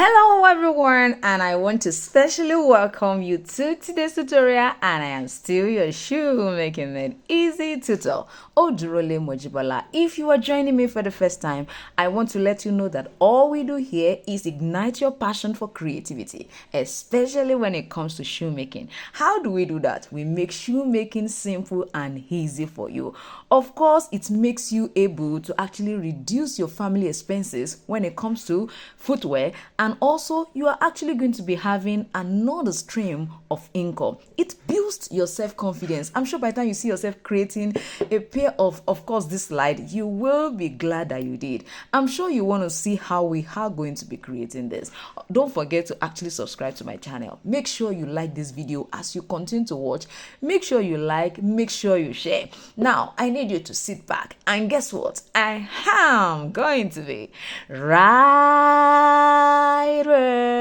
Hello everyone, and I want to specially welcome you to today's tutorial, and I am still your shoemaking made easy tutor, Odurole Mojibola. If you are joining me for the first time, I want to let you know that all we do here is ignite your passion for creativity, especially when it comes to shoemaking. How do we do that? We make shoemaking simple and easy for you. Of course, it makes you able to actually reduce your family expenses when it comes to footwear, and also you are actually going to be having another stream of income. It boosts your self-confidence. I'm sure by the time you see yourself creating a pair of course, this slide, you will be glad that you did. I'm sure you want to see how we are going to be creating this. Don't forget to actually subscribe to my channel. Make sure you like this video as you continue to watch. Make sure you like, make sure you share. Now, I need you to sit back, and guess what? I am going to be right there.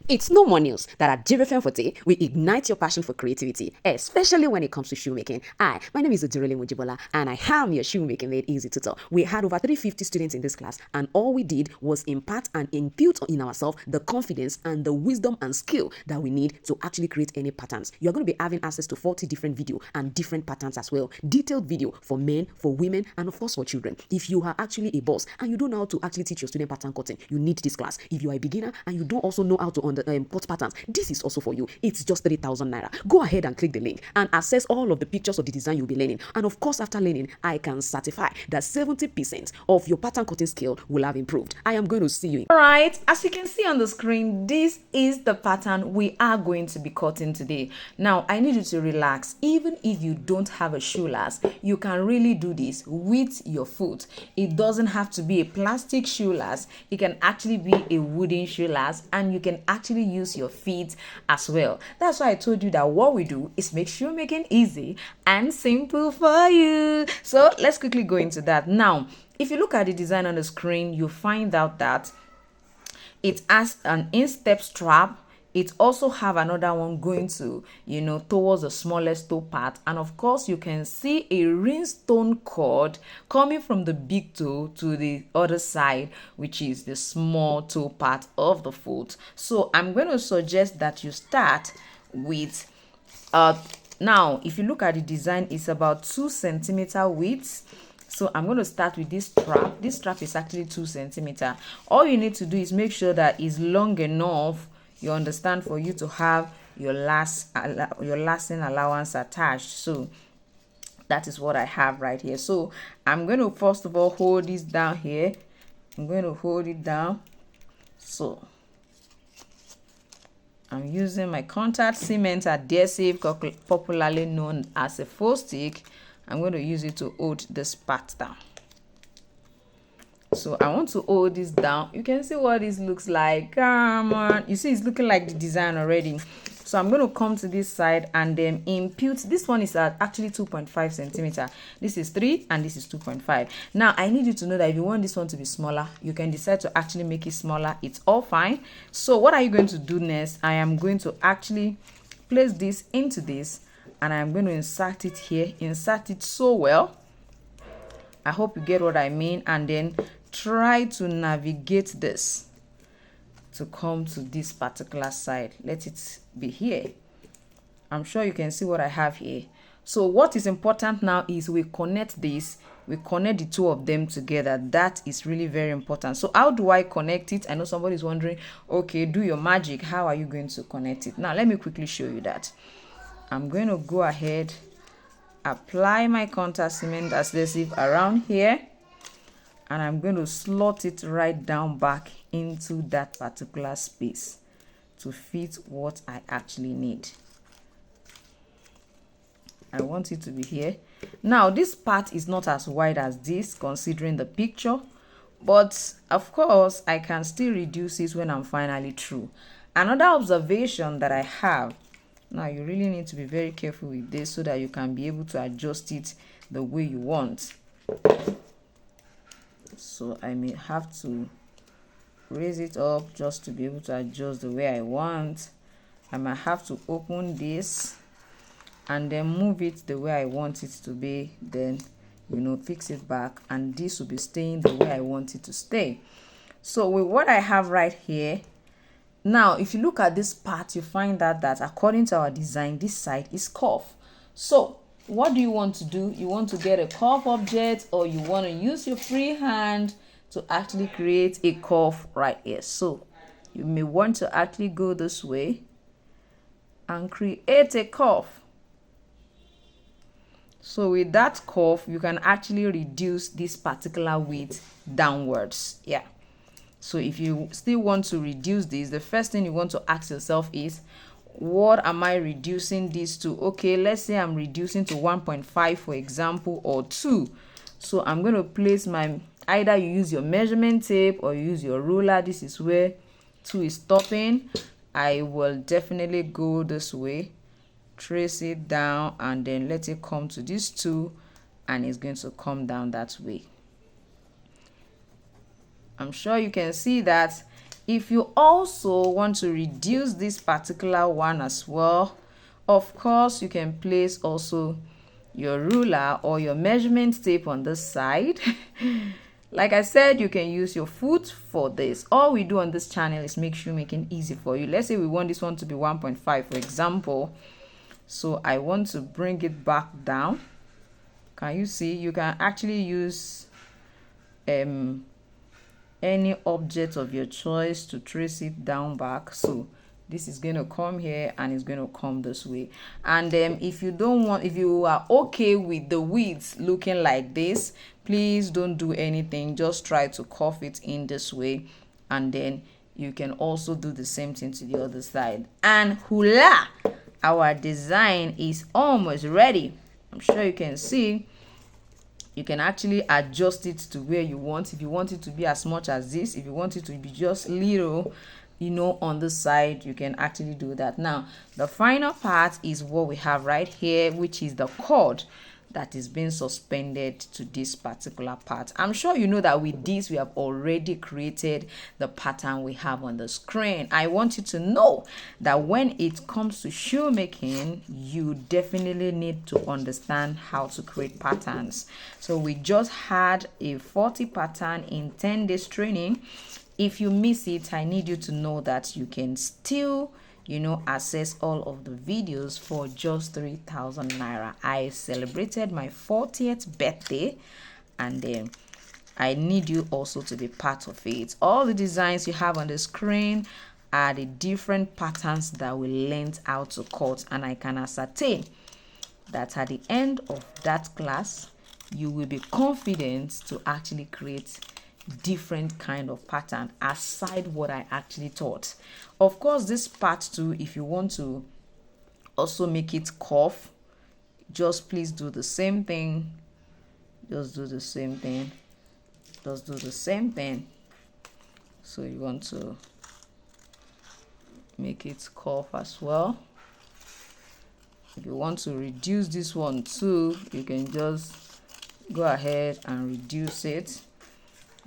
It's no more news that at Jibbyfem Forte, we ignite your passion for creativity, especially when it comes to shoemaking. My name is Odurole Mojibola, and I am your shoemaking made easy tutor. We had over 350 students in this class, and all we did was impart and impute in ourselves the confidence and the wisdom and skill that we need to actually create any patterns. You're going to be having access to 40 different video and different patterns as well. Detailed video for men, for women, and of course for children. If you are actually a boss and you don't know how to actually teach your student pattern cutting, you need this class. If you are a beginner and you don't also know how to cut patterns, this is also for you. It's just 3,000 naira. Go ahead and click the link and access all of the pictures of the design you'll be learning. And of course, after learning, I can certify that 70% of your pattern cutting skill will have improved. I am going to see you. All right, as you can see on the screen, this is the pattern we are going to be cutting today. Now, I need you to relax. Even if you don't have a shoe last, you can really do this with your foot. It doesn't have to be a plastic shoe last. It can actually be a wooden shoe last, and you can actually use your feet as well. That's why I told you that what we do is make shoemaking easy and simple for you. So let's quickly go into that. Now, if you look at the design on the screen, you find out that it has an instep strap. It also have another one going to, towards the smallest toe part. And of course, you can see a rhinestone cord coming from the big toe to the other side, which is the small toe part of the foot. So I'm going to suggest that you start with, now, if you look at the design, it's about 2 centimeter width. So I'm going to start with this strap. This strap is actually 2 centimeter. All you need to do is make sure that it's long enough, you understand, for you to have your lasting allowance attached. So that is what I have right here. So I'm going to first of all hold this down here. I'm going to hold it down. So I'm using my contact cement adhesive, popularly known as a faux stick. I'm going to use it to hold this part down. So I want to hold this down. You can see what this looks like. Come on. You see it's looking like the design already. So I'm going to come to this side and then impute. This one is actually 2.5 centimeter. This is 3 and this is 2.5. Now I need you to know that if you want this one to be smaller, you can decide to actually make it smaller. It's all fine. So what are you going to do next? I am going to actually place this into this, and I'm going to insert it here. Insert it so well. I hope you get what I mean. And then try to navigate this to come to this particular side. Let it be here. I'm sure you can see what I have here. So what is important now is we connect this. We connect the two of them together. That is really very important. So how do I connect it? I know somebody's wondering, okay, do your magic. How are you going to connect it? Now let me quickly show you that. I'm going to go ahead, apply my contact cement adhesive around here, and I'm going to slot it right down back into that particular space to fit what I actually need. I want it to be here. Now this part is not as wide as this considering the picture, but of course I can still reduce it when I'm finally through. Another observation that I have, now you really need to be very careful with this so that you can be able to adjust it the way you want. So I may have to raise it up just to be able to adjust the way I want. I might have to open this and then move it the way I want it to be, then fix it back, and this will be staying the way I want it to stay. So with what I have right here, now if you look at this part, you find that according to our design, this side is curved. So what do you want to do? You want to get a curved object, or you want to use your free hand to actually create a curve right here. So you may want to actually go this way and create a curve. So with that curve, you can actually reduce this particular width downwards. Yeah. So if you still want to reduce this, the first thing you want to ask yourself is, what am I reducing this to? Okay, let's say I'm reducing to 1.5, for example, or 2. So I'm going to place my, either you use your measurement tape or you use your ruler. This is where 2 is stopping. I will definitely go this way, trace it down, and then let it come to this 2, and it's going to come down that way. I'm sure you can see that. If you also want to reduce this particular one as well, of course you can place also your ruler or your measurement tape on this side. Like I said, you can use your foot for this. All we do on this channel is make shoemaking easy for you. Let's say we want this one to be 1.5, for example. So I want to bring it back down. Can you see? You can actually use any object of your choice to trace it down back. So this is going to come here and it's going to come this way. And if you don't want, if you are okay with the width looking like this, please don't do anything. Just try to curve it in this way, and then you can also do the same thing to the other side. And hula, our design is almost ready. I'm sure you can see. You can actually adjust it to where you want. If you want it to be as much as this, if you want it to be just little, you know, on the side, you can actually do that. Now the final part is what we have right here, which is the cord that is being suspended to this particular part. I'm sure you know that with this we have already created the pattern we have on the screen. I want you to know that when it comes to shoemaking, you definitely need to understand how to create patterns. So we just had a 40 pattern in 10 days training. If you miss it, I need you to know that you can still, you know, access all of the videos for just 3,000 naira. I celebrated my 40th birthday, and I need you also to be part of it. All the designs you have on the screen are the different patterns that we learned how to cut, and I can ascertain that at the end of that class you will be confident to actually create different kind of pattern aside what I actually taught. Of course, this part too, if you want to also make it curve, just please do the same thing. Just do the same thing. Just do the same thing. So you want to make it curve as well. If you want to reduce this one too, you can just go ahead and reduce it.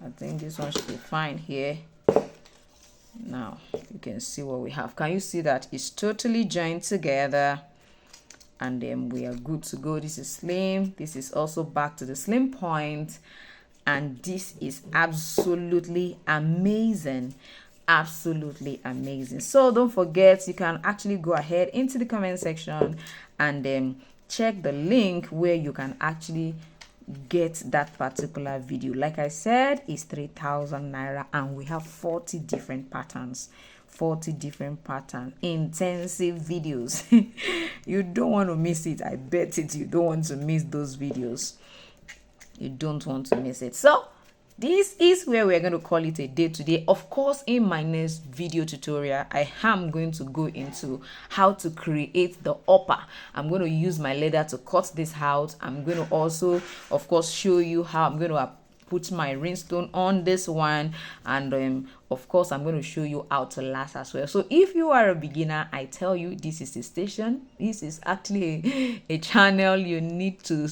I think this one should be fine here. Now you can see what we have. Can you see that it's totally joined together, and then we are good to go. This is slim. This is also back to the slim point, and this is absolutely amazing. Absolutely amazing. So don't forget, you can actually go ahead into the comment section and then check the link where you can actually get that particular video. Like I said, it's 3,000 naira, and we have 40 different patterns. 40 different pattern intensive videos. You don't want to miss it. I bet it, you don't want to miss those videos. You don't want to miss it. So this is where we're going to call it a day today. Of course, in my next video tutorial, I am going to go into how to create the upper. I'm going to use my leather to cut this out. I'm going to also, of course, show you how I'm going to put my rhinestone on this one, and Of course, I'm going to show you how to last as well. So if you are a beginner, I tell you, this is a station. This is actually a channel. You need to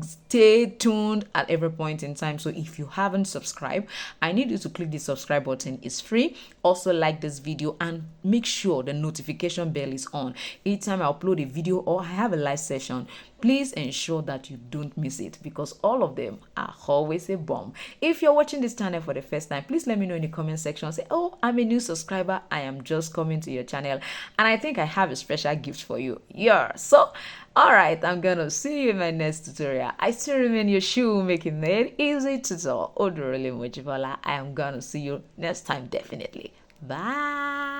stay tuned at every point in time. So if you haven't subscribed, I need you to click the subscribe button. It's free. Also like this video and make sure the notification bell is on. Each time I upload a video or I have a live session, please ensure that you don't miss it, because all of them are always a bomb. If you're watching this channel for the first time, please let me know in the comment section. Say, oh, I'm a new subscriber. I am just coming to your channel and I think I have a special gift for you. Yeah. So, all right, I'm gonna see you in my next tutorial. I still remain your shoe making made easy tutor, Odorole Mojibola. I am gonna see you next time, definitely. Bye.